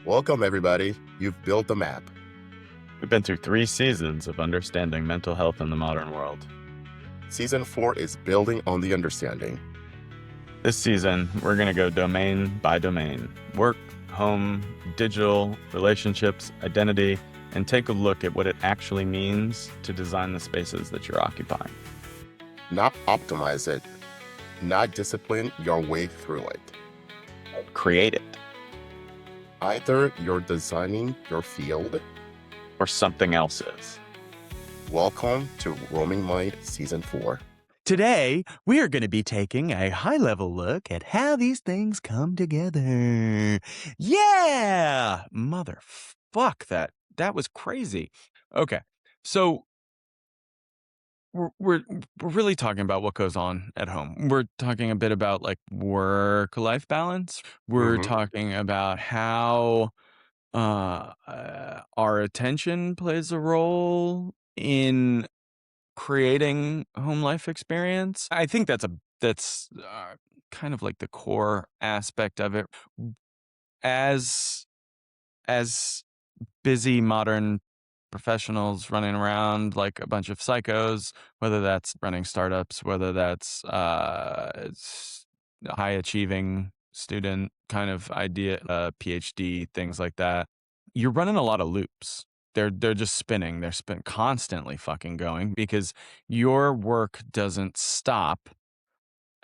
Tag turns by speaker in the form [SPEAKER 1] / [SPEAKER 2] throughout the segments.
[SPEAKER 1] Welcome, everybody. You've built a map.
[SPEAKER 2] We've been through 3 seasons of understanding mental health in the modern world.
[SPEAKER 1] Season 4 is building on the understanding.
[SPEAKER 2] This season, we're going to go domain by domain: work, home, digital, relationships, identity, and take a look at what it actually means to design the spaces that you're occupying.
[SPEAKER 1] Not optimize it, not discipline your way through it.
[SPEAKER 2] Create it,
[SPEAKER 1] Either you're designing your field.
[SPEAKER 2] or something else is.
[SPEAKER 1] Welcome to Roaming Mind Season 4.
[SPEAKER 3] Today, we are going to be taking a high-level look at how these things come together. Yeah! Motherfuck, that was crazy. Okay, so we're really talking about what goes on at home. We're talking a bit about like work-life balance. We're
[SPEAKER 1] Mhm.
[SPEAKER 3] talking about how our attention plays a role in creating home life experience. I think that's kind of like the core aspect of it. As as busy modern professionals running around like a bunch of psychos, whether that's running startups, whether that's high achieving student kind of idea, PhD, things like that. You're running a lot of loops. They're just spinning. They're constantly fucking going because your work doesn't stop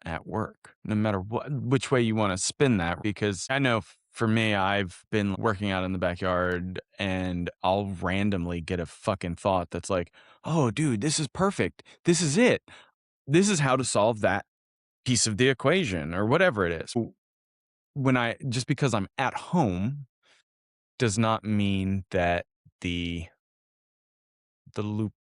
[SPEAKER 3] at work, no matter which way you want to spin that. Because I know for me, I've been working out in the backyard and I'll randomly get a fucking thought that's like, oh, dude, this is perfect. This is it. This is how to solve that piece of the equation or whatever it is. Just because I'm at home does not mean that the loop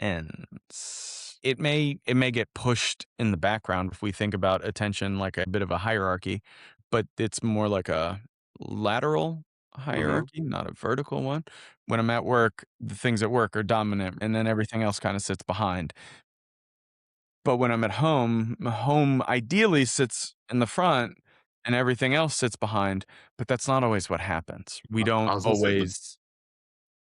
[SPEAKER 3] ends. It may get pushed in the background if we think about attention like a bit of a hierarchy, but it's more like a lateral
[SPEAKER 1] Mhm.
[SPEAKER 3] hierarchy, not a vertical one. When I'm at work, the things at work are dominant and then everything else kind of sits behind. But when I'm at home ideally sits in the front and everything else sits behind, but that's not always what happens. We
[SPEAKER 1] I
[SPEAKER 3] don't
[SPEAKER 1] was gonna say
[SPEAKER 3] always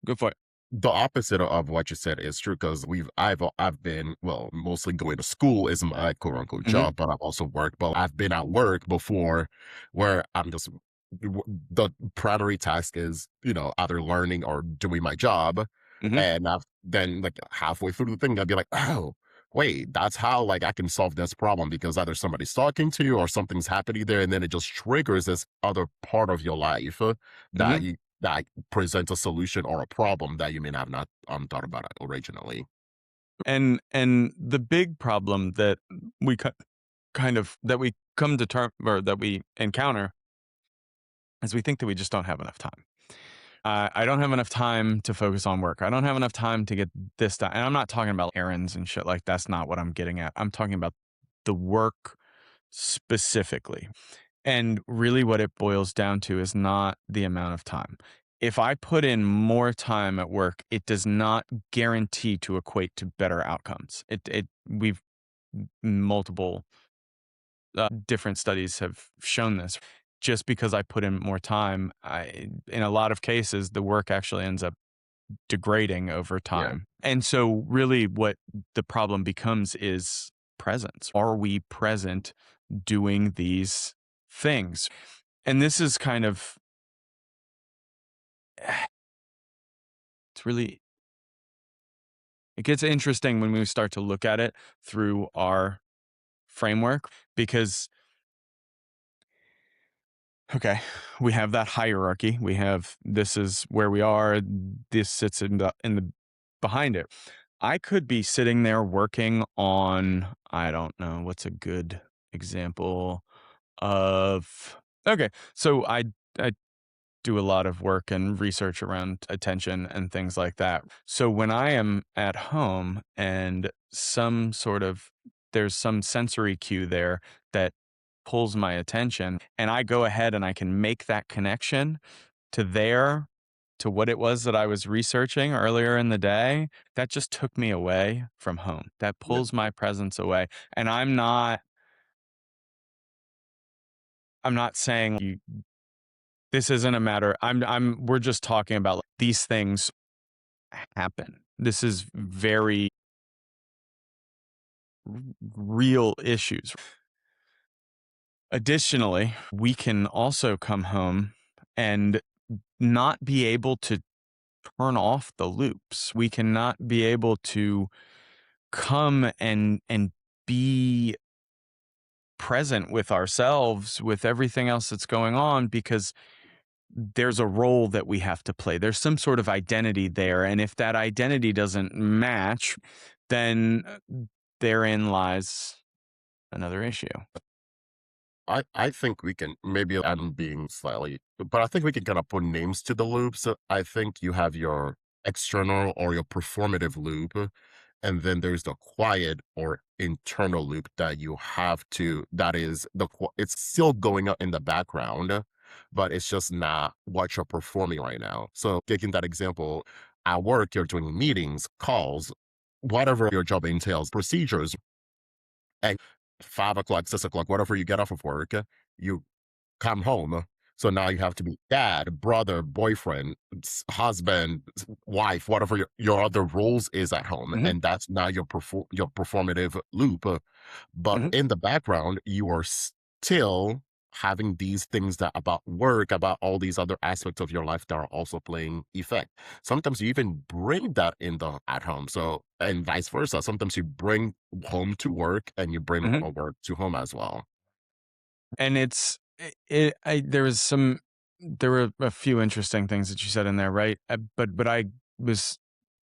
[SPEAKER 3] go for it.
[SPEAKER 1] the opposite of what you said is true because I've been, well, mostly going to school is my quote unquote
[SPEAKER 3] Mhm,
[SPEAKER 1] job, but I've also worked. But I've been at work before where I'm just the primary task is, either learning or doing my job.
[SPEAKER 3] mhm.
[SPEAKER 1] And I've then like halfway through the thing, I'd be like, oh, wait, that's how like I can solve this problem because either somebody's talking to you or something's happening there, and then it just triggers this other part of your life that
[SPEAKER 3] Mhm.
[SPEAKER 1] you that presents a solution or a problem that you may have not thought about it originally.
[SPEAKER 3] And the big problem that we kind of that we come to term or that we encounter is we think that we just don't have enough time. I don't have enough time to focus on work. I don't have enough time to get this done. And I'm not talking about errands and shit like that's not what I'm getting at. I'm talking about the work specifically. And really what it boils down to is not the amount of time. If I put in more time at work, it does not guarantee to equate to better outcomes. We've multiple different studies have shown this. Just because I put in more time, in a lot of cases, the work actually ends up degrading over
[SPEAKER 1] Yeah.
[SPEAKER 3] time. And so, really, what the problem becomes is presence. Are we present doing these things? And this is kind of, it's really, it gets interesting when we start to look at it through our framework because okay, we have that hierarchy. We have this is where we are. This sits in the behind it. I could be sitting there working on I don't know what's a good example of okay. So I do a lot of work and research around attention and things like that. So when I am at home and there's some sensory cue there that pulls my attention and I go ahead and I can make that connection to to what it was that I was researching earlier in the day, that just took me away from home. That
[SPEAKER 1] Yeah.
[SPEAKER 3] pulls my presence away. And I'm not saying you This isn't a matter. We're just talking about like, these things happen. This is very real issues. Additionally, we can also come home and not be able to turn off the loops. We cannot be able to come and be present with ourselves, with everything else that's going on, because there's a role that we have to play. There's some sort of identity there. And if that identity doesn't match, then therein lies another issue.
[SPEAKER 1] I think we can maybe I'm being slightly, but I think we can kind of put names to the loops. I think you have your external or your performative loop, and then there's the quiet or internal loop that you have to, that is it's still going on in the background, but it's just not what you're performing right now. So taking that example, at work, you're doing meetings, calls, whatever your job entails, procedures, and 5 o'clock, 6 o'clock, whatever you get off of work, you come home. So now you have to be dad, brother, boyfriend, husband, wife, whatever your other roles is at home.
[SPEAKER 3] Hmm.
[SPEAKER 1] And that's now your performative loop. But
[SPEAKER 3] Hmm.
[SPEAKER 1] in the background, you are still having these things that about work, about all these other aspects of your life that are also playing effect. Sometimes you even bring that in the at home. So and vice versa. Sometimes you bring home to work and you bring
[SPEAKER 3] Hmm.
[SPEAKER 1] work to home as well.
[SPEAKER 3] And there were a few interesting things that you said in there, right? But I was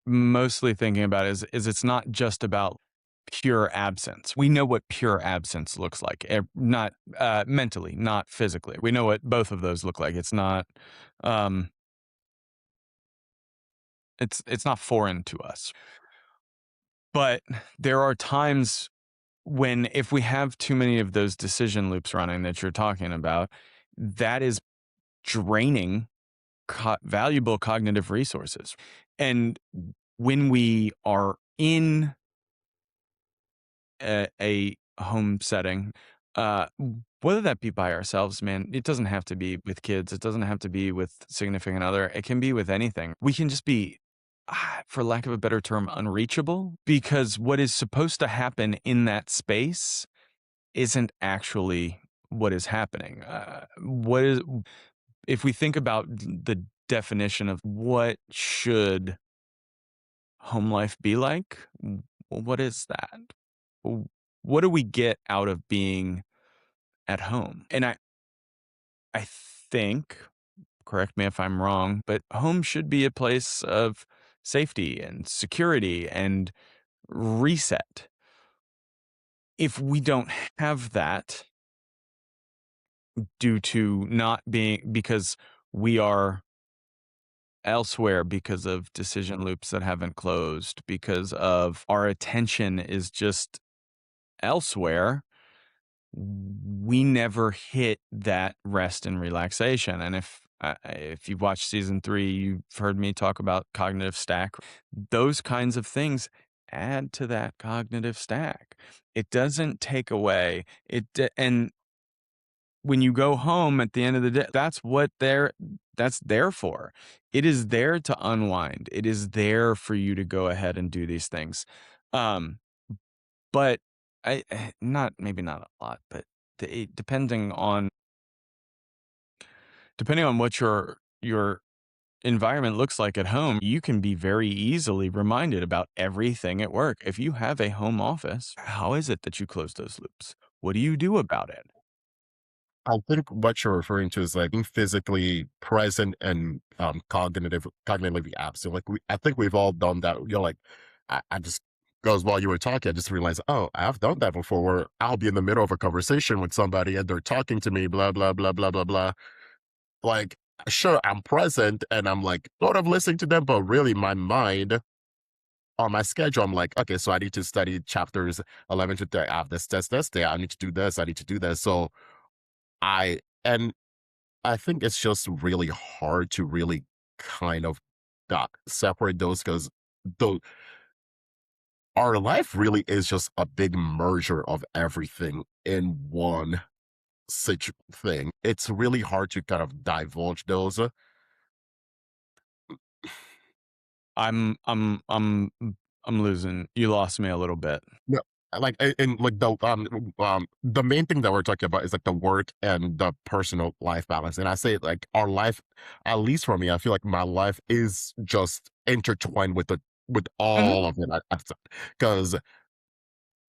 [SPEAKER 3] mostly thinking about is it's not just about pure absence. We know what pure absence looks like, not mentally, not physically. We know what both of those look like. Um, it's not foreign to us. But there are times when if we have too many of those decision loops running that you're talking about, that is draining valuable cognitive resources. And when we are in a home setting, uh, whether that be by ourselves, man, it doesn't have to be with kids. It doesn't have to be with significant other. It can be with anything. We can just be, for lack of a better term, unreachable because what is supposed to happen in that space isn't actually what is happening. If we think about the definition of what should home life be like, what is that? What do we get out of being at home? And I think, correct me if I'm wrong, but home should be a place of safety and security and reset. If we don't have that due to not being because we are elsewhere because of decision loops that haven't closed, because of our attention is just elsewhere, we never hit that rest and relaxation. And if you've watched season 3, you've heard me talk about cognitive stack. Those kinds of things add to that cognitive stack. It doesn't take away and when you go home at the end of the day, that's there for. It is there to unwind. It is there for you to go ahead and do these things. Um, but not maybe not a lot, but depending on what your environment looks like at home, you can be very easily reminded about everything at work. If you have a home office, how is it that you close those loops? What do you do about it?
[SPEAKER 1] I think what you're referring to is like being physically present and cognitively absent. Like I think we've all done that. You're like, I just goes while you were talking, I just realized, oh, I've done that before. Where I'll be in the middle of a conversation with somebody and they're talking to me, blah blah blah blah blah blah. Like, sure, I'm present and I'm like sort of listening to them, but really my mind on my schedule, I'm like, okay, so I need to study chapters 11 to 30. I have this day. I need to do this. I need to do this. So I and I think it's just really hard to really kind of separate those because though our life really is just a big merger of everything in one. such thing, it's really hard to kind of divulge those.
[SPEAKER 3] I'm losing. You lost me a little bit.
[SPEAKER 1] No, like and like the main thing that we're talking about is like the work and the personal life balance. And I say like our life, at least for me, I feel like my life is just intertwined with
[SPEAKER 3] Mhm,
[SPEAKER 1] all of it. Because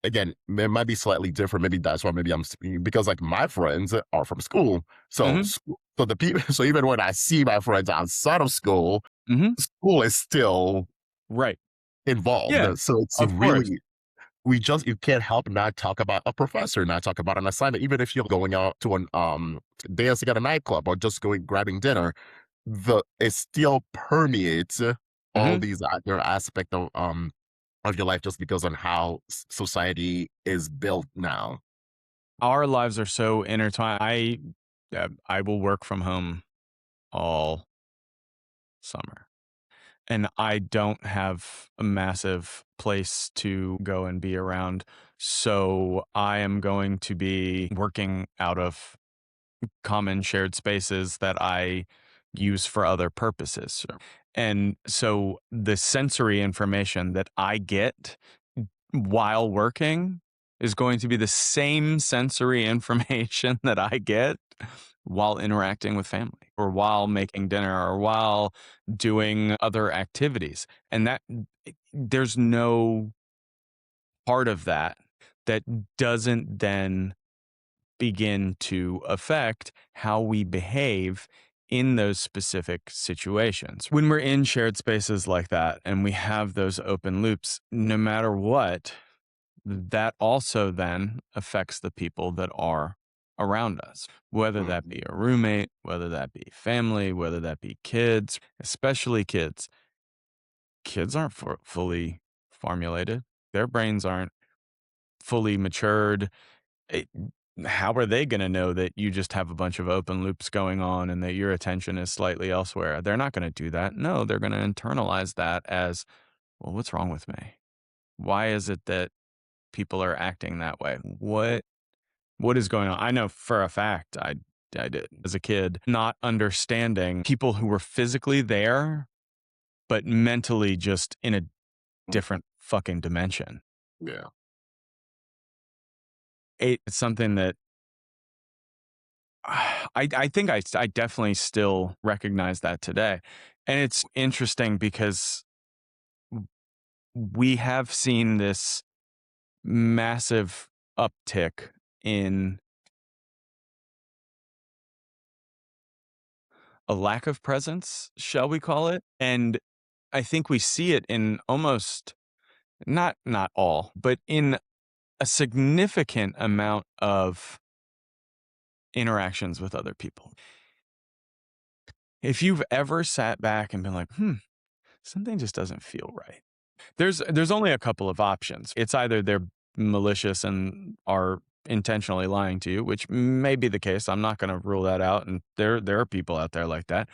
[SPEAKER 1] again, it might be slightly different. Maybe that's why maybe I'm speaking because like my friends are from school. So
[SPEAKER 3] mhm,
[SPEAKER 1] so the people so even when I see my friends outside of school,
[SPEAKER 3] mhm.
[SPEAKER 1] school is still
[SPEAKER 3] Right.
[SPEAKER 1] involved.
[SPEAKER 3] Yeah,
[SPEAKER 1] So it's
[SPEAKER 3] of course.
[SPEAKER 1] really we just you can't help not talk about a professor, not talk about an assignment, even if you're going out to an dancing at a nightclub or just going grabbing dinner, the it still permeates all
[SPEAKER 3] Mhm.
[SPEAKER 1] these other aspects of your life just because on how society is built now.
[SPEAKER 3] Our lives are so intertwined. I will work from home all summer, and I don't have a massive place to go and be around, so I am going to be working out of common shared spaces that I use for other purposes. Sure. And so the sensory information that I get while working is going to be the same sensory information that I get while interacting with family or while making dinner or while doing other activities. And there's no part of that that doesn't then begin to affect how we behave in those specific situations. When we're in shared spaces like that and we have those open loops, no matter what, that also then affects the people that are around us, whether that
[SPEAKER 1] Mhm.
[SPEAKER 3] be a roommate, whether that be family, whether that be kids, especially kids. Kids aren't fully formulated, their brains aren't fully matured. It, how are they going to know that you just have a bunch of open loops going on and that your attention is slightly elsewhere? They're not going to do that. No, they're going to internalize that as, well, what's wrong with me? Why is it that people are acting that way? What is going on? I know for a fact I did as a kid, not understanding people who were physically there, but mentally just in a different fucking dimension.
[SPEAKER 1] Yeah.
[SPEAKER 3] It's something that I think I definitely still recognize that today. And it's interesting because we have seen this massive uptick in a lack of presence, shall we call it? And I think we see it in almost not all, but in a significant amount of interactions with other people. If you've ever sat back and been like, something just doesn't feel right. There's only a couple of options. It's either they're malicious and are intentionally lying to you, which may be the case. I'm not going to rule that out, and there are people out there like that.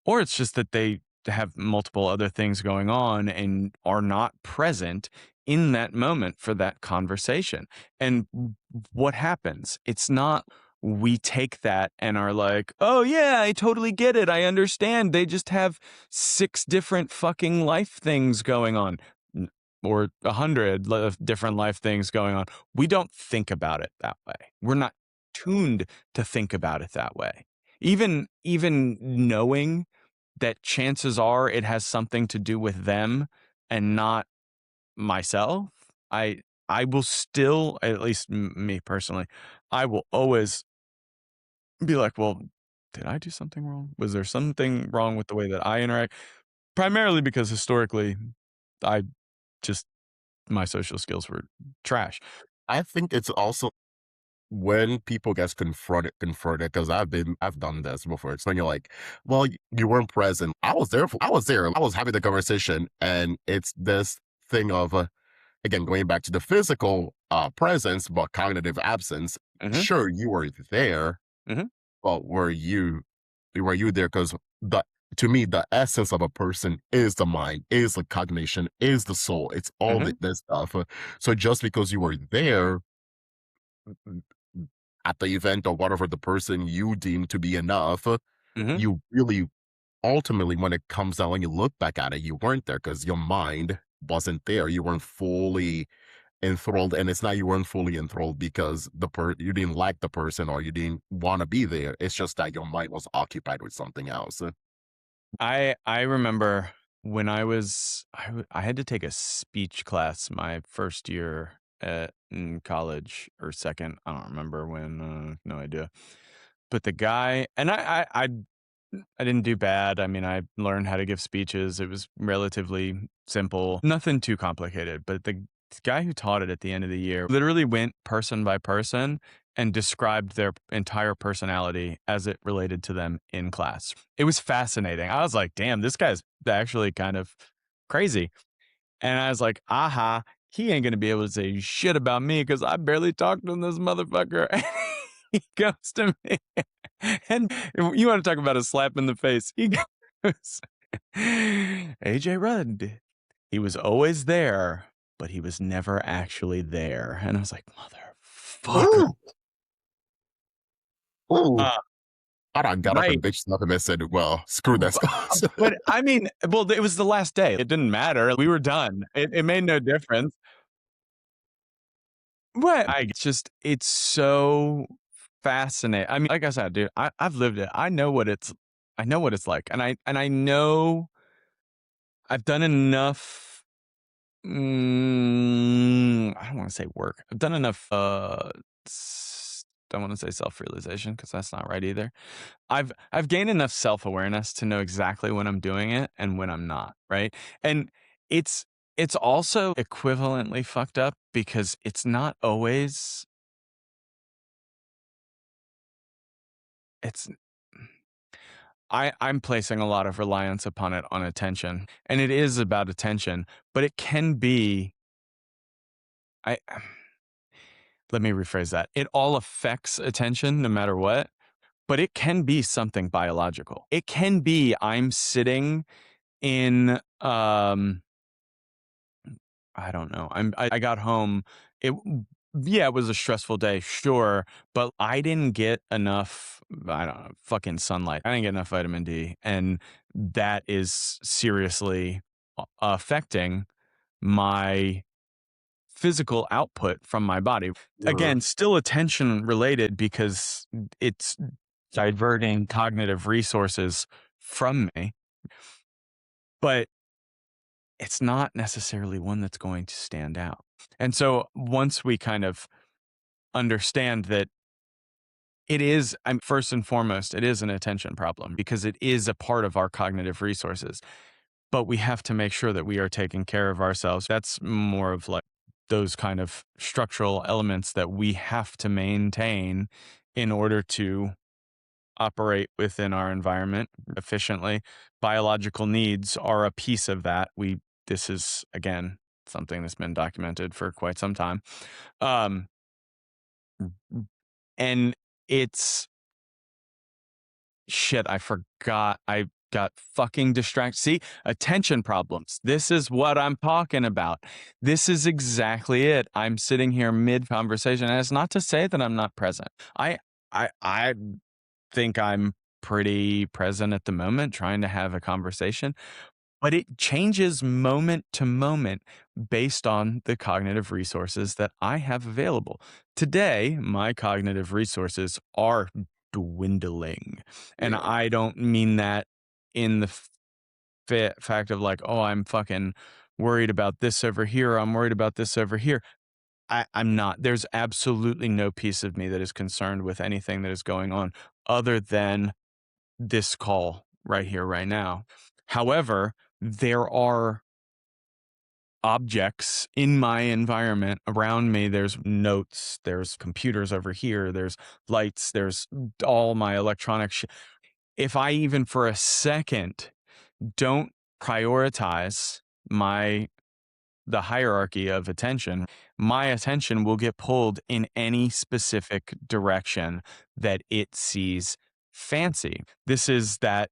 [SPEAKER 3] Or it's just that they have multiple other things going on and are not present in that moment for that conversation. And what happens? It's not we take that and are like, "Oh yeah, I totally get it. I understand. They just have 6 different fucking life things going on." Or 100 different life things going on. We don't think about it that way. We're not tuned to think about it that way. Even knowing that chances are it has something to do with them and not myself, I I will still, at least me personally, I will always be like, "Well, did I do something wrong? Was there something wrong with the way that I interact?" Primarily because historically, I just my social skills were trash.
[SPEAKER 1] I think it's also when people gets confronted because I've done this before. It's when you're like, well, you weren't present. I was having the conversation, and it's this thing of again going back to the physical presence but cognitive absence.
[SPEAKER 3] Mhm,
[SPEAKER 1] Sure, you were there,
[SPEAKER 3] mhm,
[SPEAKER 1] but were you there? Because the to me, the essence of a person is the mind, is the cognition, is the soul. It's all
[SPEAKER 3] mhm,
[SPEAKER 1] this stuff. So just because you were there at the event or whatever the person you deem to be enough,
[SPEAKER 3] Mhm.
[SPEAKER 1] you really ultimately, when it comes out, when you look back at it, you weren't there because your mind wasn't there. You weren't fully enthralled, and it's not you weren't fully enthralled because you didn't like the person or you didn't want to be there. It's just that your mind was occupied with something else.
[SPEAKER 3] I remember when I had to take a speech class my first year in college or second. I don't remember when. No idea. But the guy and I didn't do bad. I mean, I learned how to give speeches. It was relatively simple, nothing too complicated. But the guy who taught it at the end of the year literally went person by person and described their entire personality as it related to them in class. It was fascinating. I was like, damn, this guy's actually kind of crazy. And I was like, aha, he ain't going to be able to say shit about me because I barely talked to this motherfucker. He goes to me. And you want to talk about a slap in the face. He goes, AJ Rudd, he was always there, but he was never actually there. And I was like, motherfucker.
[SPEAKER 1] Ooh, ooh.
[SPEAKER 3] Uh,
[SPEAKER 1] I done got up
[SPEAKER 3] right.
[SPEAKER 1] and bitched nothing and said, well, screw this, guys.
[SPEAKER 3] But I mean, well, it was the last day. It didn't matter. We were done. It made no difference. Right. It's so fascinating. I mean, like I said, dude, I've lived it. I know what it's like. And I know I've done enough, I don't want to say work. I've done enough, don't want to say self-realization because that's not right either. I've gained enough self-awareness to know exactly when I'm doing it and when I'm not, right? And it's it's also equivalently fucked up because it's not always it's I'm placing a lot of reliance upon it on attention. And it is about attention, but it can be I let me rephrase that. It all affects attention no matter what, but it can be something biological. It can be I'm sitting in I don't know. I got home. It Yeah, it was a stressful day, sure, but I didn't get enough, I don't know, fucking sunlight. I didn't get enough vitamin D, and that is seriously affecting my physical output from my body.
[SPEAKER 1] Mhm.
[SPEAKER 3] Again, still attention related because it's diverting cognitive resources from me, but it's not necessarily one that's going to stand out. And so once we kind of understand that first and foremost, it is an attention problem because it is a part of our cognitive resources, but we have to make sure that we are taking care of ourselves. That's more of like those kind of structural elements that we have to maintain in order to operate within our environment efficiently. Biological needs are a piece of that. This is again something that's been documented for quite some time. Um, and it's shit, I forgot. I got fucking distracted. See, attention problems. This is what I'm talking about. This is exactly it. I'm sitting here mid conversation, and it's not to say that I'm not present. I think I'm pretty present at the moment, trying to have a conversation, but it changes moment to moment based on the cognitive resources that I have available. Today, my cognitive resources are dwindling. And
[SPEAKER 1] Yeah.
[SPEAKER 3] I don't mean that in the fact of like, oh, I'm fucking worried about this over here. I'm worried about this over here. I'm not. There's absolutely no piece of me that is concerned with anything that is going on other than this call right here, right now. However, there are objects in my environment around me. There's notes, there's computers over here, there's lights, there's all my electronic shit. If I even for a second don't prioritize the hierarchy of attention, my attention will get pulled in any specific direction that it sees fancy. This is that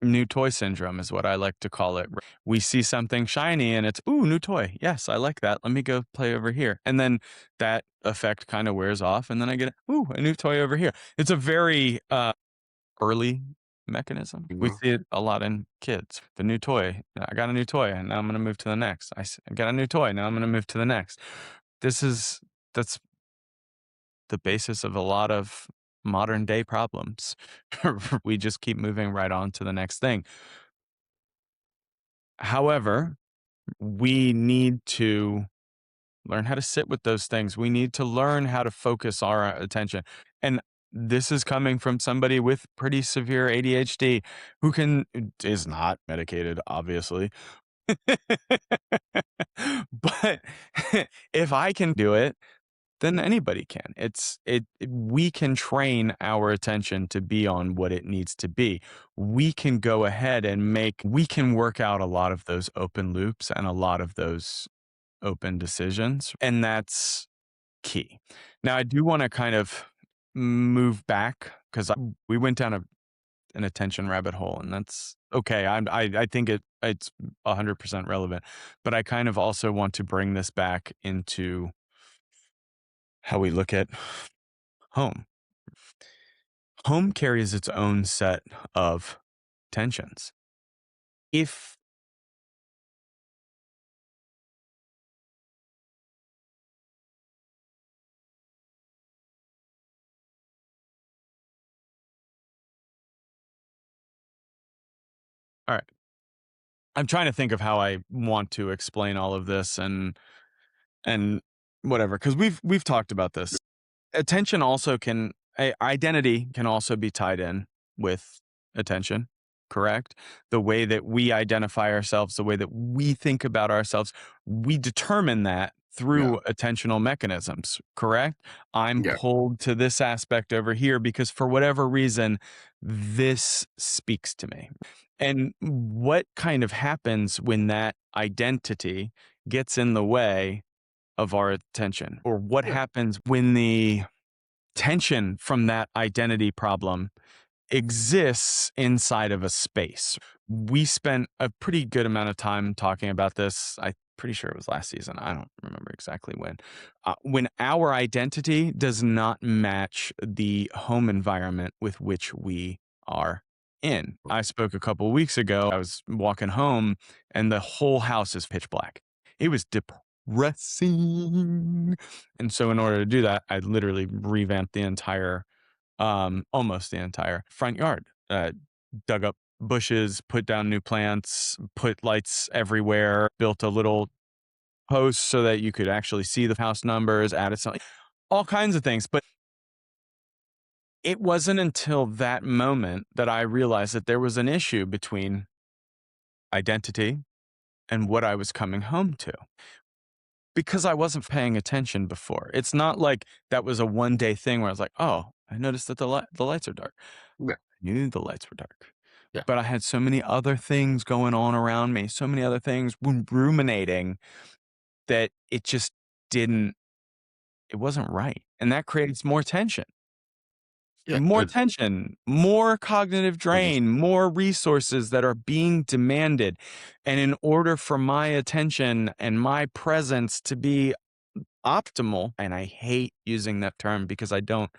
[SPEAKER 3] New toy syndrome is what I like to call it. We see something shiny and it's, ooh, new toy. Yes, I like that. Let me go play over here. And then that effect kind of wears off. And then I get, ooh, a new toy over here. It's a very early mechanism. We
[SPEAKER 1] Mhm.
[SPEAKER 3] see it a lot in kids. The new toy. I got a new toy and now I'm going to move to the next. I got a new toy. Now I'm going to move to the next. This is, that's the basis of a lot of modern day problems. We just keep moving right on to the next thing. However, we need to learn how to sit with those things. We need to learn how to focus our attention. And this is coming from somebody with pretty severe ADHD who is not medicated, obviously. But if I can do it, then anybody can. We can train our attention to be on what it needs to be. We can go ahead and we can work out a lot of those open loops and a lot of those open decisions. And that's key. Now, I do want to kind of move back because we went down an attention rabbit hole, and that's okay. I think it's 100% relevant, but I kind of also want to bring this back into how we look at home. Home carries its own set of tensions. If all right, I'm trying to think of how I want to explain all of this and whatever, because we've talked about this. Attention also identity can also be tied in with attention, correct? The way that we identify ourselves, the way that we think about ourselves, we determine that
[SPEAKER 1] Yeah.
[SPEAKER 3] through attentional mechanisms, correct? I'm
[SPEAKER 1] Yeah.
[SPEAKER 3] pulled to this aspect over here because for whatever reason, this speaks to me. And what kind of happens when that identity gets in the way of our attention? Or what
[SPEAKER 1] Yeah.
[SPEAKER 3] happens when the tension from that identity problem exists inside of a space? We spent a pretty good amount of time talking about this. I'm pretty sure it was last season. I don't remember exactly when. When our identity does not match the home environment with which we are in. I spoke a couple of weeks ago. I was walking home and the whole house is pitch black. It was depressing. And so in order to do that, I literally revamped the entire almost the entire front yard. Dug up bushes, put down new plants, put lights everywhere, built a little post so that you could actually see the house numbers, added something, all kinds of things. But it wasn't until that moment that I realized that there was an issue between identity and what I was coming home to because I wasn't paying attention before. It's not like that was a one day thing where I was like, oh, I noticed that the lights are dark.
[SPEAKER 1] Yeah.
[SPEAKER 3] Knew the lights were dark.
[SPEAKER 1] Yeah.
[SPEAKER 3] But I had so many other things going on around me, so many other things ruminating that it just didn't, it wasn't right. And that creates more tension.
[SPEAKER 1] Yeah.
[SPEAKER 3] More tension, more cognitive
[SPEAKER 1] Mhm.
[SPEAKER 3] drain, more resources that are being demanded. And in order for my attention and my presence to be optimal, and I hate using that term because I don't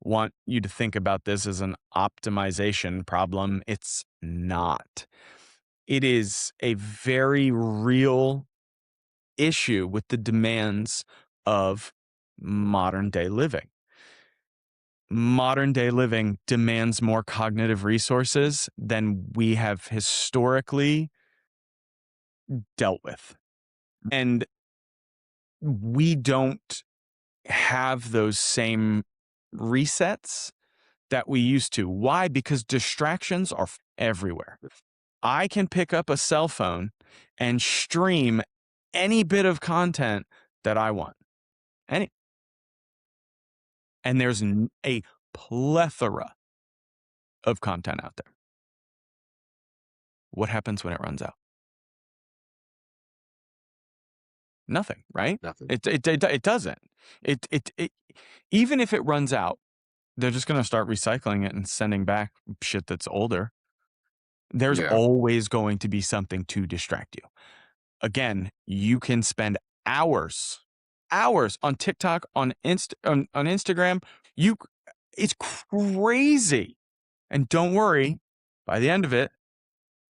[SPEAKER 3] want you to think about this as an optimization problem. It's not. It is a very real issue with the demands of modern day living. Modern day living demands more cognitive resources than we have historically dealt with. And we don't have those same resets that we used to. Why? Because distractions are everywhere. I can pick up a cell phone and stream any bit of content that I want. Any. And there's a plethora of content out there. What happens when it runs out? Nothing, right?
[SPEAKER 1] Nothing.
[SPEAKER 3] It doesn't. It even if it runs out, they're just going to start recycling it and sending back shit that's older. There's
[SPEAKER 1] Yeah.
[SPEAKER 3] always going to be something to distract you. Again, you can spend hours on TikTok, on Instagram. You It's crazy. And don't worry, by the end of it,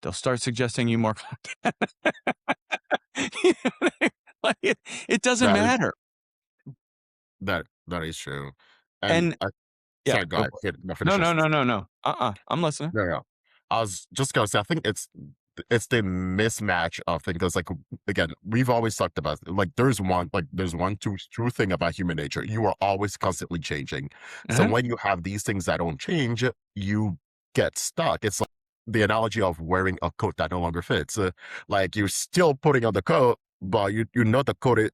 [SPEAKER 3] they'll start suggesting you more content. You know what I mean? Like it doesn't
[SPEAKER 1] That is
[SPEAKER 3] matter.
[SPEAKER 1] that is true. And
[SPEAKER 3] And yeah,
[SPEAKER 1] sorry, go
[SPEAKER 3] go
[SPEAKER 1] ahead.
[SPEAKER 3] for it.
[SPEAKER 1] Finish
[SPEAKER 3] No,
[SPEAKER 1] your
[SPEAKER 3] no, no,
[SPEAKER 1] sentence.
[SPEAKER 3] no, no. I'm listening.
[SPEAKER 1] No, no. I was just gonna say, I think it's the mismatch of things. Because, like, again, we've always talked about, like, there's one true thing about human nature. You are always constantly changing. So
[SPEAKER 3] Mhm,
[SPEAKER 1] when you have these things that don't change, you get stuck. It's like the analogy of wearing a coat that no longer fits. Like, you're still putting on the coat, but you know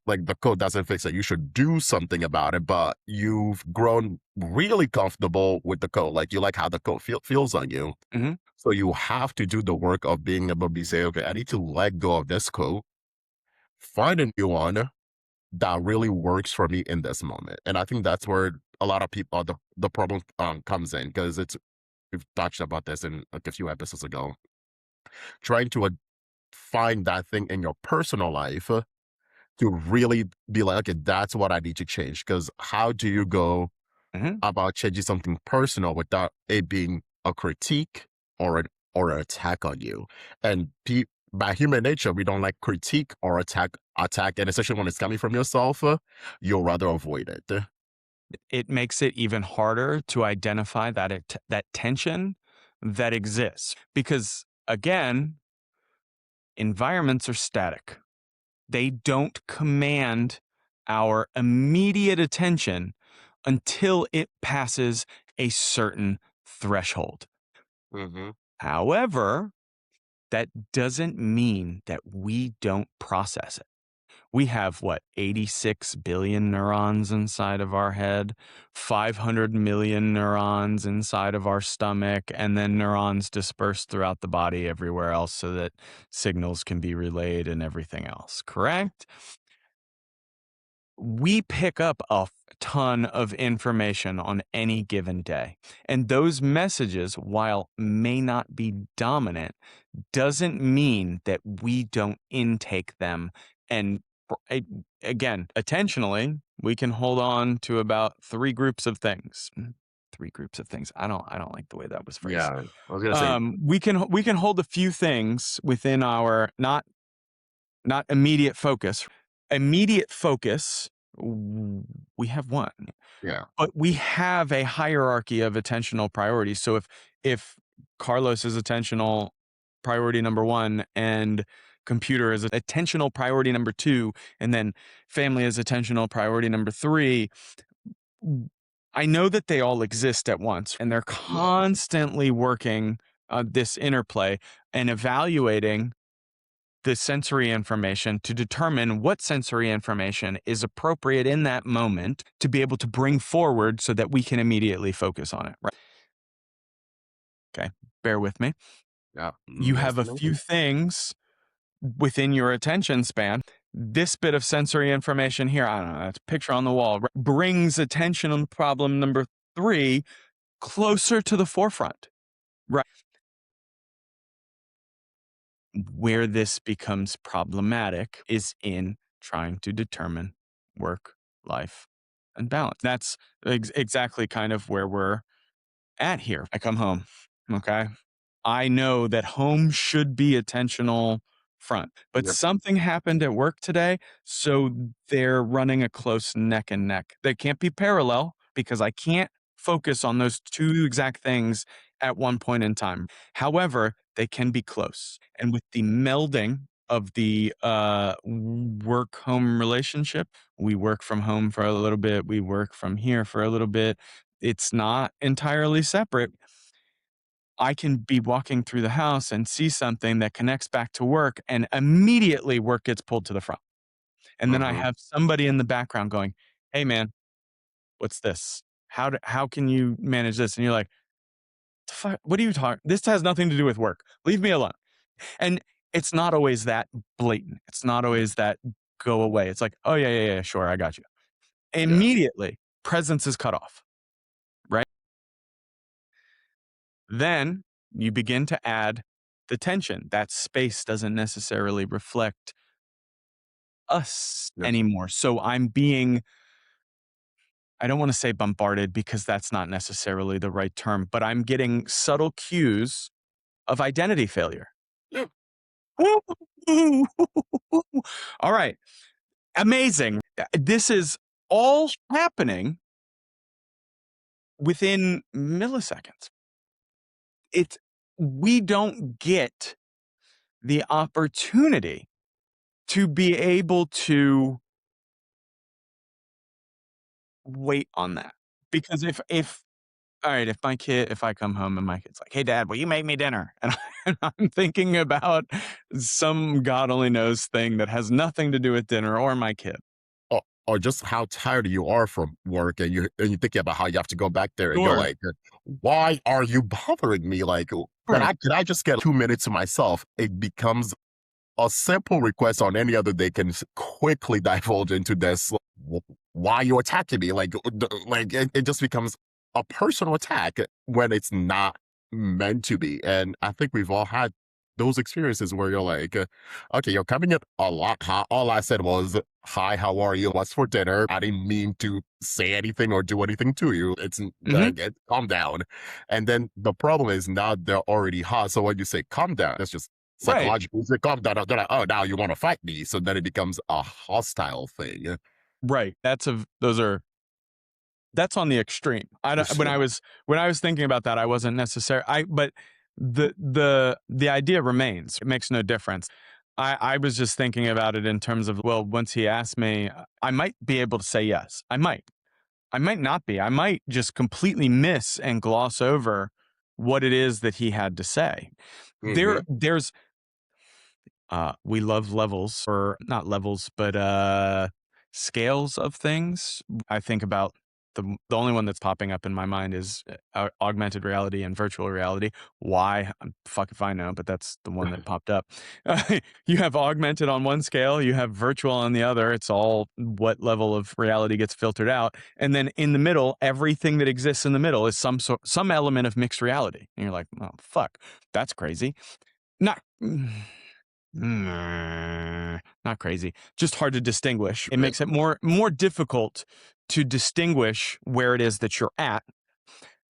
[SPEAKER 1] like the coat doesn't fix it. You should do something about it, but you've grown really comfortable with the coat. Like, you like how the coat feels on you.
[SPEAKER 3] mhm.
[SPEAKER 1] So you have to do the work of being able to be say, okay, I need to let go of this coat, find a new one that really works for me in this moment. And I think that's where a lot of people the problem comes in, because it's we've touched about this in like a few episodes ago. Trying to find that thing in your personal life to really be like, okay, that's what I need to change. Because how do you go
[SPEAKER 3] Mhm.
[SPEAKER 1] about changing something personal without it being a critique or an attack on you? And by human nature, we don't like critique or attack, and especially when it's coming from yourself, you'll rather avoid it.
[SPEAKER 3] It makes it even harder to identify that tension that exists because, again, environments are static. They don't command our immediate attention until it passes a certain threshold.
[SPEAKER 1] Hmm.
[SPEAKER 3] However, that doesn't mean that we don't process it. We have what, 86 billion neurons inside of our head, 500 million neurons inside of our stomach, and then neurons dispersed throughout the body everywhere else so that signals can be relayed and everything else, correct? We pick up a ton of information on any given day. And those messages, while may not be dominant, doesn't mean that we don't intake them. And again, attentionally, we can hold on to about three groups of things. Three groups of things. I don't like the way that was phrased.
[SPEAKER 1] Yeah, I was gonna say,
[SPEAKER 3] We can hold a few things within our not immediate focus. Immediate focus, we have one,
[SPEAKER 1] yeah,
[SPEAKER 3] but we have a hierarchy of attentional priorities. So if Carlos is attentional priority number one and computer is attentional priority number two, and then family is attentional priority number three, I know that they all exist at once and they're
[SPEAKER 1] yeah,
[SPEAKER 3] constantly working this interplay and evaluating the sensory information to determine what sensory information is appropriate in that moment to be able to bring forward so that we can immediately focus on it. Right. Okay. Bear with me.
[SPEAKER 1] yeah.
[SPEAKER 3] You have a
[SPEAKER 1] Listening.
[SPEAKER 3] few things within your attention span. This bit of sensory information here, I don't know, that's a picture on the wall, brings attention problem number three closer to the forefront. Right. Where this becomes problematic is in trying to determine work, life, and balance. That's exactly kind of where we're at here. I come home. Okay. I know that home should be attentional front, but
[SPEAKER 1] Yeah.
[SPEAKER 3] something happened at work today. So they're running a close neck and neck. They can't be parallel because I can't focus on those two exact things at one point in time. However, they can be close. And with the melding of the work home relationship, we work from home for a little bit, we work from here for a little bit. It's not entirely separate. I can be walking through the house and see something that connects back to work, and immediately work gets pulled to the front. And then I
[SPEAKER 1] Hmm.
[SPEAKER 3] have somebody in the background going, "Hey, man, what's this? How can you manage this?" And you're like, What are you talking? This has nothing to do with work. Leave me alone." And it's not always that blatant. It's not always that go away. It's like, "Oh, yeah, yeah, yeah, sure, I got you."
[SPEAKER 1] Yeah.
[SPEAKER 3] Immediately, presence is cut off, right? Then you begin to add the tension. That space doesn't necessarily reflect us
[SPEAKER 1] Yeah.
[SPEAKER 3] anymore. So I don't want to say bombarded because that's not necessarily the right term, but I'm getting subtle cues of identity failure.
[SPEAKER 1] Yeah.
[SPEAKER 3] All right. Amazing. This is all happening within milliseconds. It's We don't get the opportunity to be able to wait on that. Because if all right, if I come home and my kid's like, "Hey dad, will you make me dinner?" And I'm thinking about some God only knows thing that has nothing to do with dinner or my kid.
[SPEAKER 1] Or just how tired you are from work, and you're thinking about how you have to go back there, and you're
[SPEAKER 3] Sure.
[SPEAKER 1] like, why are you bothering me? Like,
[SPEAKER 3] Sure.
[SPEAKER 1] can I just get 2 minutes to myself? It becomes a simple request on any other day can quickly divulge into this. Why are you attacking me? Like it just becomes a personal attack when it's not meant to be. And I think we've all had those experiences where you're like, okay, you're coming in a lot hot. All I said was, hi, how are you? What's for dinner? I didn't mean to say anything or do anything to you. It's
[SPEAKER 3] Mhm.
[SPEAKER 1] calm down. And then the problem is now they're already hot. So when you say calm down, that's just
[SPEAKER 3] Right.
[SPEAKER 1] psychologically, they calm down. They're like, oh, now you want to fight me. So then it becomes a hostile thing.
[SPEAKER 3] Right. That's on the extreme. I don't,
[SPEAKER 1] Sure.
[SPEAKER 3] when I was thinking about that, I wasn't necessarily but the idea remains. It makes no difference. I was just thinking about it in terms of, well, once he asked me, I might be able to say yes. I might. I might not be. I might just completely miss and gloss over what it is that he had to say.
[SPEAKER 1] Hmm.
[SPEAKER 3] There's we love levels, or not levels, but scales of things. I think about the only one that's popping up in my mind is augmented reality and virtual reality. Why? Fuck if I know, but that's the one that popped up. You have augmented on one scale, you have virtual on the other. It's all what level of reality gets filtered out, and then in the middle, everything that exists in the middle is some element of mixed reality. And you're like, oh fuck, that's crazy. Not. Not crazy, just hard to distinguish. It makes it more difficult to distinguish where it is that you're at.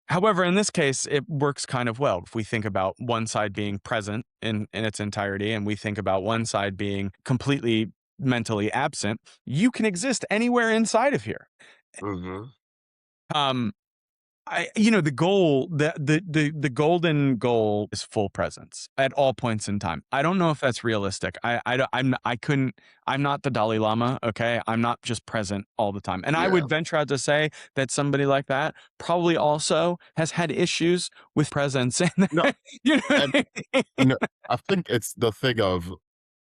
[SPEAKER 3] However, in this case, it works kind of well. If we think about one side being present in its entirety, and we think about one side being completely mentally absent, you can exist anywhere inside of here.
[SPEAKER 1] Hmm.
[SPEAKER 3] Um, the golden goal is full presence at all points in time. I don't know if that's realistic. I'm not the Dalai Lama. Okay. I'm not just present all the time. And I
[SPEAKER 1] Yeah.
[SPEAKER 3] would venture out to say that somebody like that probably also has had issues with presence. And,
[SPEAKER 1] No,
[SPEAKER 3] you
[SPEAKER 1] and
[SPEAKER 3] know,
[SPEAKER 1] no, I think it's the thing of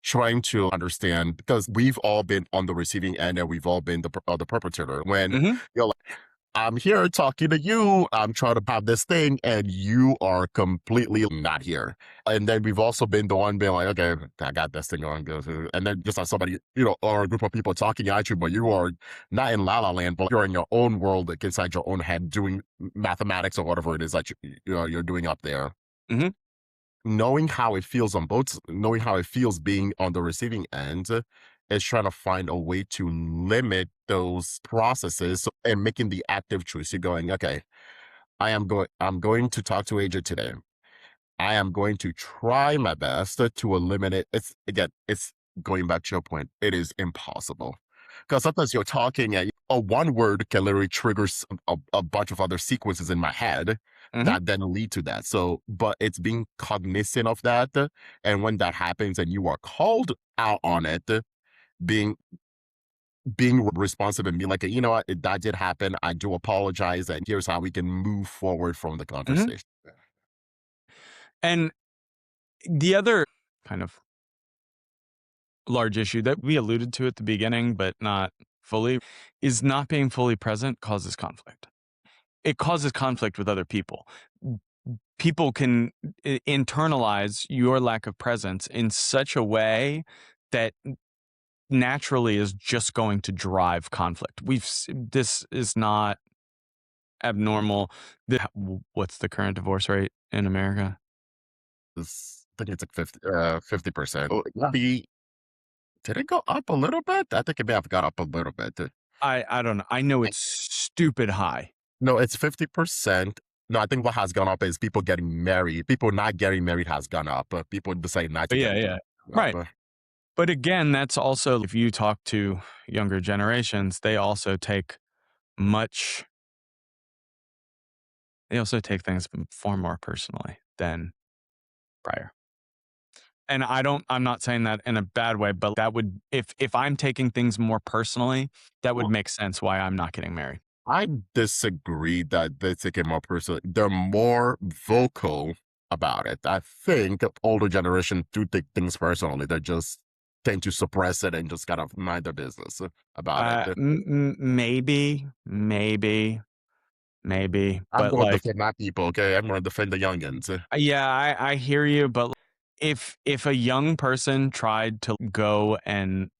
[SPEAKER 1] trying to understand because we've all been on the receiving end and we've all been the perpetrator. When
[SPEAKER 3] Mhm.
[SPEAKER 1] you're like, I'm here talking to you, I'm trying to have this thing, and you are completely not here. And then we've also been the one being like, okay, I got this thing on, and then just have somebody, or a group of people talking at you, but you are not in la la land, but you're in your own world, like inside your own head, doing mathematics or whatever it is that you're doing up there.
[SPEAKER 3] Mhm.
[SPEAKER 1] Knowing how it feels knowing how it feels being on the receiving end is trying to find a way to limit those processes and making the active choice. You're going, okay, I'm going to talk to AJ today. I am going to try my best to eliminate. It's going back to your point. It is impossible because sometimes you're talking and a one word can literally trigger a bunch of other sequences in my head
[SPEAKER 3] Mhm.
[SPEAKER 1] that then lead to that. So, but it's being cognizant of that, and when that happens and you are called out on it, being responsive and being like, you know what, that did happen. I do apologize, and here's how we can move forward from the
[SPEAKER 3] Mhm.
[SPEAKER 1] conversation.
[SPEAKER 3] And the other kind of large issue that we alluded to at the beginning, but not fully, is not being fully present causes conflict. It causes conflict with other people. People can internalize your lack of presence in such a way that naturally is just going to drive conflict. This is not abnormal. What's the current divorce rate in America?
[SPEAKER 1] think it's like 50%. Oh, yeah. Did it go up a little bit? I think it may have got up a little bit.
[SPEAKER 3] I don't know. I know it's stupid high.
[SPEAKER 1] No, it's 50%. No, I think what has gone up is people getting married. People not getting married has gone up. People decide not to
[SPEAKER 3] But
[SPEAKER 1] get
[SPEAKER 3] yeah,
[SPEAKER 1] married.
[SPEAKER 3] yeah.
[SPEAKER 1] Up.
[SPEAKER 3] Right. But again, that's also if you talk to younger generations, much they also take things far more personally than prior. And I'm not saying that in a bad way, but that would if I'm taking things more personally, that would make sense why I'm not getting married.
[SPEAKER 1] I disagree that they take it more personally. They're more vocal about it. I think older generation do take things personally. They just tend to suppress it and just kind of mind their business about it.
[SPEAKER 3] Maybe,
[SPEAKER 1] I'm
[SPEAKER 3] but
[SPEAKER 1] going to
[SPEAKER 3] like,
[SPEAKER 1] defend my people, okay? I'm going to defend the youngins.
[SPEAKER 3] yeah, I hear you, but if a young person tried to go and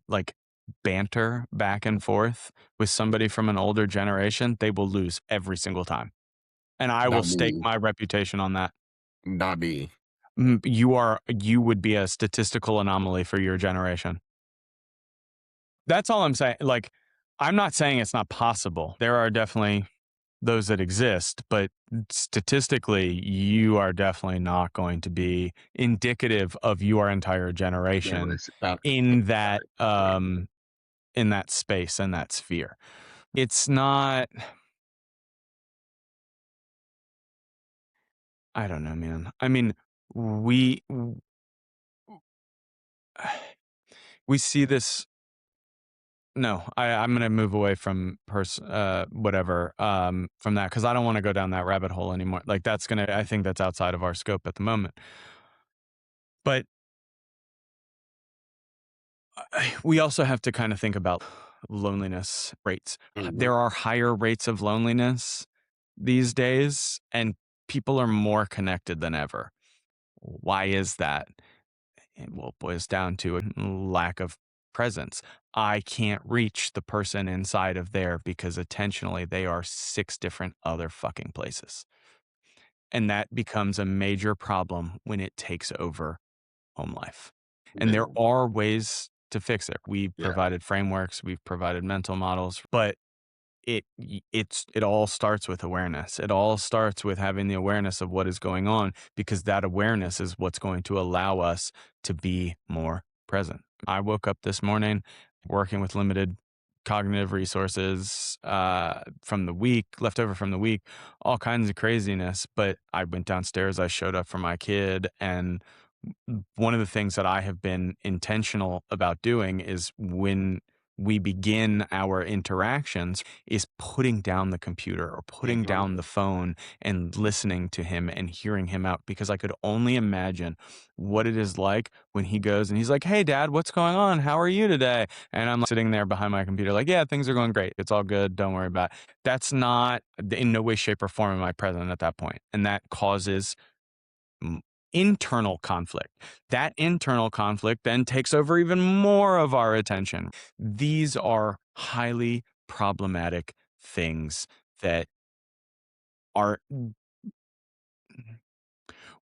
[SPEAKER 3] like banter back and forth with somebody from an older generation, they will lose every single time. And I will
[SPEAKER 1] Not
[SPEAKER 3] stake
[SPEAKER 1] me.
[SPEAKER 3] my reputation on that.
[SPEAKER 1] Not me.
[SPEAKER 3] You would be a statistical anomaly for your generation. That's all I'm saying. Like, I'm not saying it's not possible. There are definitely those that exist, but statistically, you are definitely not going to be indicative of your entire generation
[SPEAKER 1] Generation.
[SPEAKER 3] in that
[SPEAKER 1] Exactly.
[SPEAKER 3] in that space and that sphere. It's not. I don't know, man. I mean, we we see this. No, I'm gonna move away from whatever from that because I don't want to go down that rabbit hole anymore. Like I think that's outside of our scope at the moment. But we also have to kind of think about loneliness rates.
[SPEAKER 1] Mhm.
[SPEAKER 3] There are higher rates of loneliness these days, and people are more connected than ever. Why is that? Well, it boils down to a lack of presence. I can't reach the person inside of there because attentionally they are six different other fucking places. And that becomes a major problem when it takes over home life. And there
[SPEAKER 1] Yeah.
[SPEAKER 3] are ways to fix it. We've
[SPEAKER 1] Yeah.
[SPEAKER 3] provided frameworks, we've provided mental models, but it all starts with awareness. It all starts with having the awareness of what is going on because that awareness is what's going to allow us to be more present. I woke up this morning working with limited cognitive resources from the week, left over from the week, all kinds of craziness. But I went downstairs, I showed up for my kid, and one of the things that I have been intentional about doing is when we begin our interactions is putting down the computer or putting
[SPEAKER 1] Mhm.
[SPEAKER 3] down the phone and listening to him and hearing him out because I could only imagine what it is like when he goes and he's like, "Hey dad, what's going on? How are you today?" And I'm sitting there behind my computer like, "Yeah, things are going great. It's all good. Don't worry about it." That's not in no way shape or form am I present at that point. And that causes m- internal conflict. That internal conflict then takes over even more of our attention. These are highly problematic things that are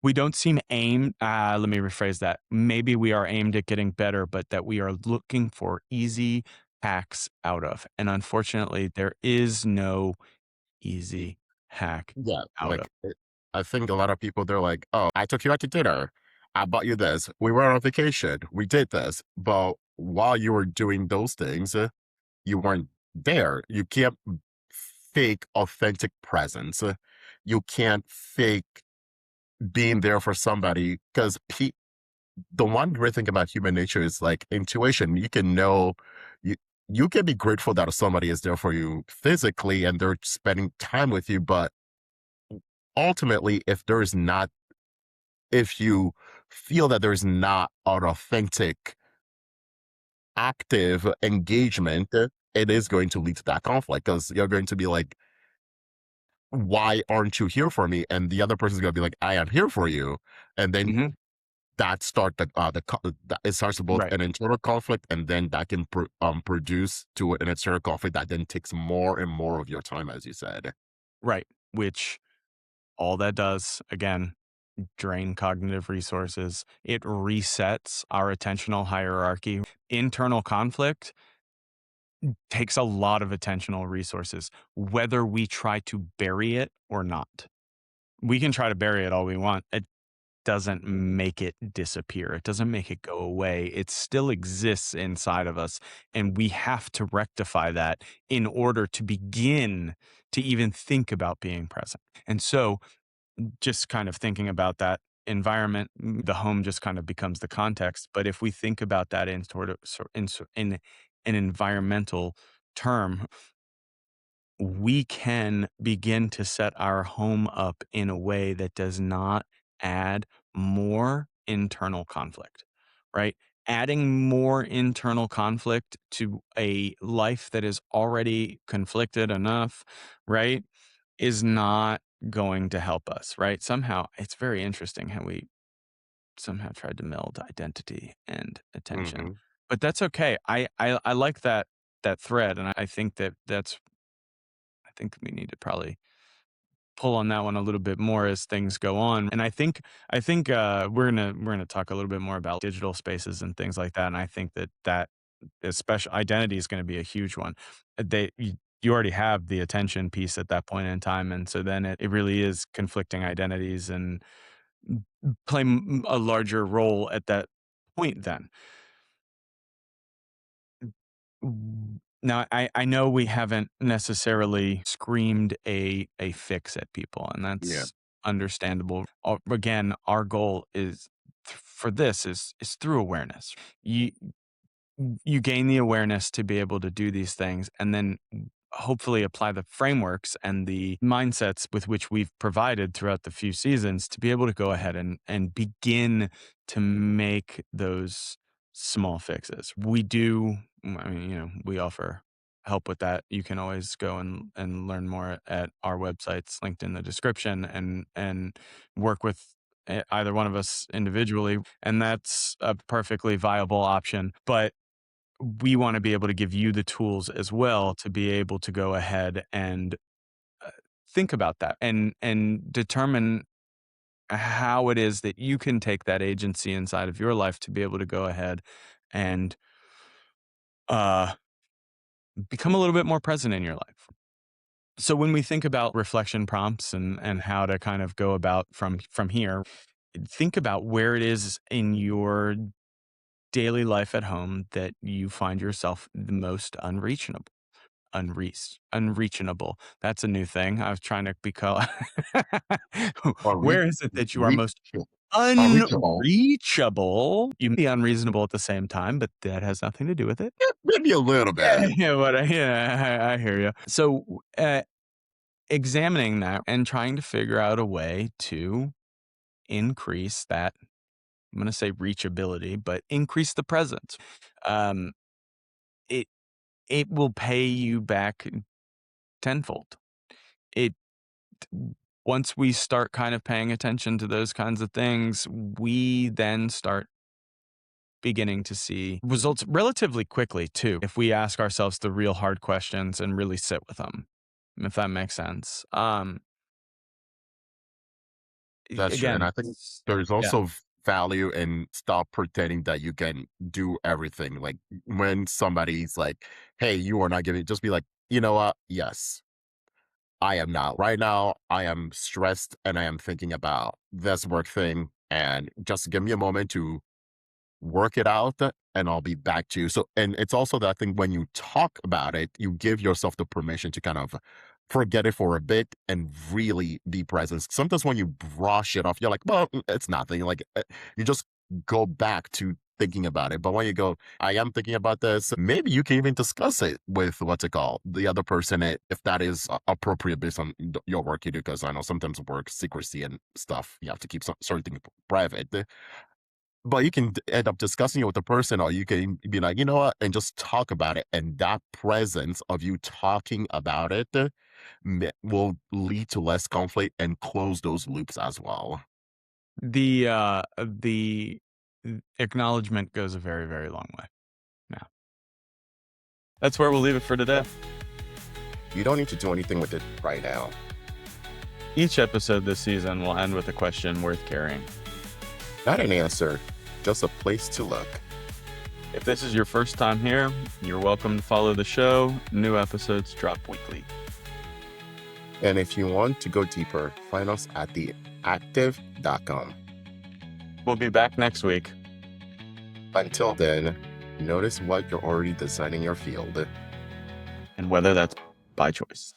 [SPEAKER 3] we don't seem aimed let me rephrase that. Maybe we are aimed at getting better, but that we are looking for easy hacks out of. And unfortunately, there is no easy hack
[SPEAKER 1] Yeah,
[SPEAKER 3] out of.
[SPEAKER 1] I think a lot of people, they're like, "Oh, I took you out to dinner. I bought you this. We were on vacation. We did this." But while you were doing those things, you weren't there. You can't fake authentic presence. You can't fake being there for somebody because the one great thing about human nature is like intuition. You can know you you can be grateful that somebody is there for you physically and they're spending time with you, but ultimately, if you feel that there's not an authentic, active engagement, it is going to lead to that conflict because you're going to be like, why aren't you here for me? And the other person's going to be like, I am here for you. And then
[SPEAKER 3] Mhm.
[SPEAKER 1] it starts with both
[SPEAKER 3] Right,
[SPEAKER 1] an internal conflict and then that can produce to an external conflict that then takes more and more of your time, as you said.
[SPEAKER 3] right. Which all that does, again, drain cognitive resources. It resets our attentional hierarchy. Internal conflict takes a lot of attentional resources, whether we try to bury it or not. We can try to bury it all we want. It doesn't make it disappear. It doesn't make it go away. It still exists inside of us. And we have to rectify that in order to begin to even think about being present. And so, just kind of thinking about that environment, the home just kind of becomes the context. But if we think about that in sort of in an environmental term, we can begin to set our home up in a way that does not add more internal conflict, right? Adding more internal conflict to a life that is already conflicted enough, right, is not going to help us, right? Somehow, it's very interesting how we somehow tried to meld identity and attention,
[SPEAKER 1] Hmm.
[SPEAKER 3] but that's okay. I like that thread, and I think I think we need to probably pull on that one a little bit more as things go on. And I think we're gonna talk a little bit more about digital spaces and things like that. And I think that especially identity is going to be a huge one. You already have the attention piece at that point in time, and so then it really is conflicting identities and play a larger role at that point. Then now, I know we haven't necessarily screamed a fix at people, and
[SPEAKER 1] Yeah.
[SPEAKER 3] that's understandable. Again, our goal is for this is through awareness. You gain the awareness to be able to do these things, and then hopefully apply the frameworks and the mindsets with which we've provided throughout the few seasons to be able to go ahead and begin to make those small fixes. We do, I mean, we offer help with that. You can always go and learn more at our websites linked in the description, and work with either one of us individually, and that's a perfectly viable option. But we want to be able to give you the tools as well to be able to go ahead and uh, think about that and determine how it is that you can take that agency inside of your life to be able to go ahead and uh, become a little bit more present in your life. So when we think about reflection prompts and how to kind of go about from here, think about where it is in your daily life at home that you find yourself the most unreachable. That's a new thing. I was trying to become
[SPEAKER 1] Or
[SPEAKER 3] where is it that you are
[SPEAKER 1] reach,
[SPEAKER 3] most
[SPEAKER 1] reachable.
[SPEAKER 3] unreachable? You may be unreasonable at the same time, but that has nothing to do with it.
[SPEAKER 1] Maybe a little
[SPEAKER 3] Yeah,
[SPEAKER 1] bit.
[SPEAKER 3] yeah, I hear you. So, examining that and trying to figure out a way to increase that, I'm gonna say reachability, but increase the presence. Um, it it will pay you back tenfold. It Once we start kind of paying attention to those kinds of things, we then start beginning to see results relatively quickly too, if we ask ourselves the real hard questions and really sit with them, if that makes sense.
[SPEAKER 1] That's true. And
[SPEAKER 3] Again,
[SPEAKER 1] I think there's
[SPEAKER 3] yeah.
[SPEAKER 1] also value in stop pretending that you can do everything. Like when somebody's like, hey, you are not giving, just be like, you know what? Yes, I am not. Right now, I am stressed and I am thinking about this work thing. And just give me a moment to work it out and I'll be back to you. So, and it's also that thing when you talk about it, you give yourself the permission to kind of forget it for a bit and really be present. Sometimes when you brush it off, you're like, well, it's nothing. Like you just go back to thinking about it. But when you go, I am thinking about this, maybe you can even discuss it with what's it called, the other person, if that is appropriate based on your work you do. Because I know sometimes work secrecy and stuff, you have to keep certain things private. But you can end up discussing it with the person, or you can be like, you know what, and just talk about it. And that presence of you talking about it will lead to less conflict and close those loops as well.
[SPEAKER 3] The acknowledgement goes a very, very long way. Yeah. That's where we'll leave it for today.
[SPEAKER 1] You don't need to do anything with it right now.
[SPEAKER 2] Each episode this season will end with a question worth carrying.
[SPEAKER 1] Not an answer, just a place to look.
[SPEAKER 2] If this is your first time here, you're welcome to follow the show. New episodes drop weekly.
[SPEAKER 1] And if you want to go deeper, find us at theactive.com.
[SPEAKER 2] We'll be back next week.
[SPEAKER 1] Until then, notice what you're already designing your field.
[SPEAKER 2] And whether that's by choice.